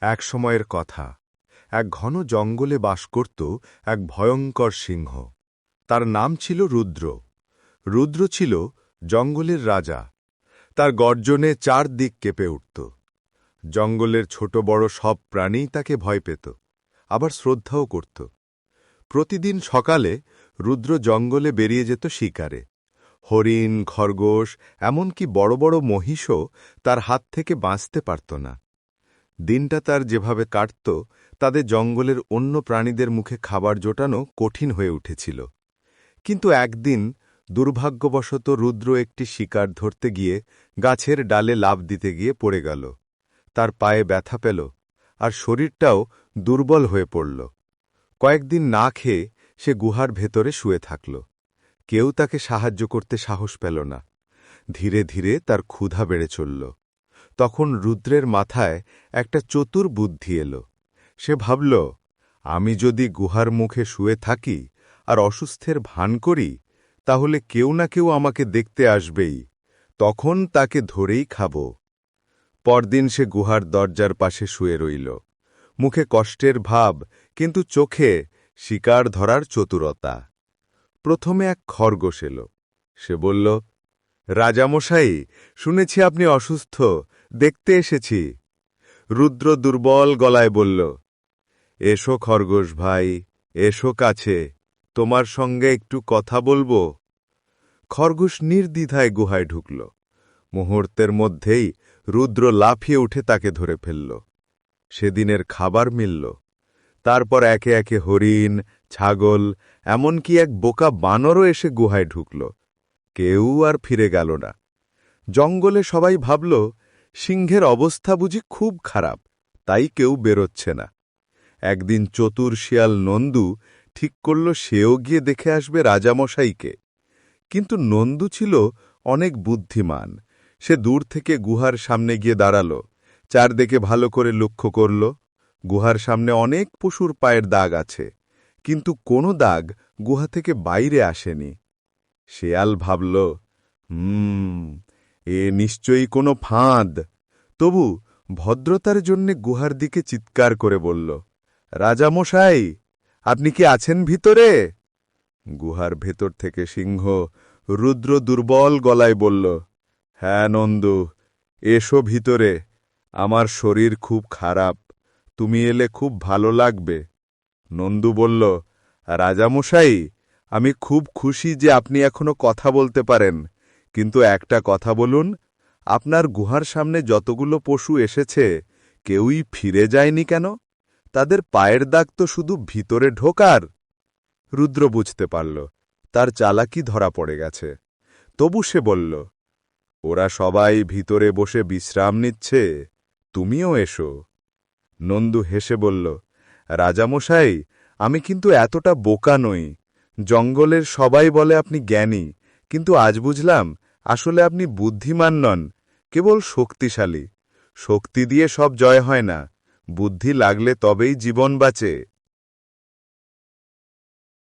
এক সময়ের কথা, এক ঘন জঙ্গলে বাস করত এক ভয়ঙ্কর সিংহ। তার নাম ছিল রুদ্র। রুদ্র ছিল জঙ্গলের রাজা। তার গর্জনে চারদিক কেঁপে উঠত। জঙ্গলের ছোট বড় সব প্রাণীই তাকে ভয় পেত, আবার শ্রদ্ধাও করত। প্রতিদিন সকালে রুদ্র জঙ্গলে বেরিয়ে যেত শিকারে। হরিণ, খরগোশ, এমনকি বড় বড় মহিষও তার হাত থেকে বাঁচতে পারত না। দিনটা তার যেভাবে কাটত তাতে জঙ্গলের অন্য প্রাণীদের মুখে খাবার জোটানো কঠিন হয়ে উঠেছিল। কিন্তু একদিন দুর্ভাগ্যবশত রুদ্র একটি শিকার ধরতে গিয়ে গাছের ডালে লাফ দিতে গিয়ে পড়ে গেল। তার পায়ে ব্যথা পেল, আর শরীরটাও দুর্বল হয়ে পড়ল। কয়েকদিন না খেয়ে সে গুহার ভেতরে শুয়ে থাকল। কেউ তাকে সাহায্য করতে সাহস পেল না। ধীরে ধীরে তার ক্ষুধা বেড়ে চলল। তখন রুদ্রের মাথায় একটা চতুর বুদ্ধি এল। সে ভাবল, আমি যদি গুহার মুখে শুয়ে থাকি আর অসুস্থের ভান করি, তাহলে কেউ না কেউ আমাকে দেখতে আসবেই। তখন তাকে ধরেই খাব। পরদিন সে গুহার দরজার পাশে শুয়ে রইল। মুখে কষ্টের ভাব, কিন্তু চোখে শিকার ধরার চতুরতা। প্রথমে এক খরগোশ এল। সে বলল, রাজামশাই, শুনেছি আপনি অসুস্থ, দেখতে এসেছি। রুদ্র দুর্বল গলায় বলল, এসো খরগোশ ভাই, এসো কাছে, তোমার সঙ্গে একটু কথা বলবো। খরগোশ নির্দ্বিধায় গুহায় ঢুকল। মুহূর্তের মধ্যেই রুদ্র লাফিয়ে উঠে তাকে ধরে ফেলল। সেদিনের খাবার মিলল। তারপর একে একে হরিণ, ছাগল, এমনকি এক বোকা বানরও এসে গুহায় ঢুকল। কেউ আর ফিরে গেল না। জঙ্গলে সবাই ভাবল, সিংহের অবস্থা বুঝি খুব খারাপ, তাই কেউ বেরোচ্ছে না। একদিন চতুর শিয়াল নন্দু ঠিক করল সেও গিয়ে দেখে আসবে রাজামশাইকে। কিন্তু নন্দু ছিল অনেক বুদ্ধিমান। সে দূর থেকে গুহার সামনে গিয়ে দাঁড়াল, চারদিকে ভালো করে লক্ষ্য করল। গুহার সামনে অনেক পশুর পায়ের দাগ আছে, কিন্তু কোনো দাগ গুহা থেকে বাইরে আসেনি। শেয়াল ভাবল, এ নিশ্চয়ই কোনো ফাঁদ। তবু ভদ্রতার জন্যে গুহার দিকে চিৎকার করে বলল, রাজামশাই, আপনি কি আছেন ভিতরে? গুহার ভেতর থেকে সিংহ রুদ্র দুর্বল গলায় বলল, হ্যাঁ নন্দু, এসো ভিতরে। আমার শরীর খুব খারাপ, তুমি এলে খুব ভালো লাগবে। নন্দু বলল, রাজামশাই, আমি খুব খুশি যে আপনি এখনো কথা বলতে পারেন, কিন্তু একটা কথা বলুন, আপনার গুহার সামনে যতগুলো পশু এসেছে কেউই ফিরে যায়নি কেন? তাদের পায়ের দাগ তো শুধু ভিতরে ঢোকার। রুদ্র বুঝতে পারল তার চালাকি ধরা পড়ে গেছে। তবু সে বলল, ওরা সবাই ভিতরে বসে বিশ্রাম নিচ্ছে, তুমিও এসো। নন্দু হেসে বলল, রাজামশাই, আমি কিন্তু এতটা বোকা নই। জঙ্গলের সবাই বলে আপনি জ্ঞানী, কিন্তু আজ বুঝলাম আসলে আপনি বুদ্ধিমান নন, কেবল শক্তিশালী। শক্তি দিয়ে সব জয় হয় না, বুদ্ধি লাগলে তবেই জীবন বাঁচে।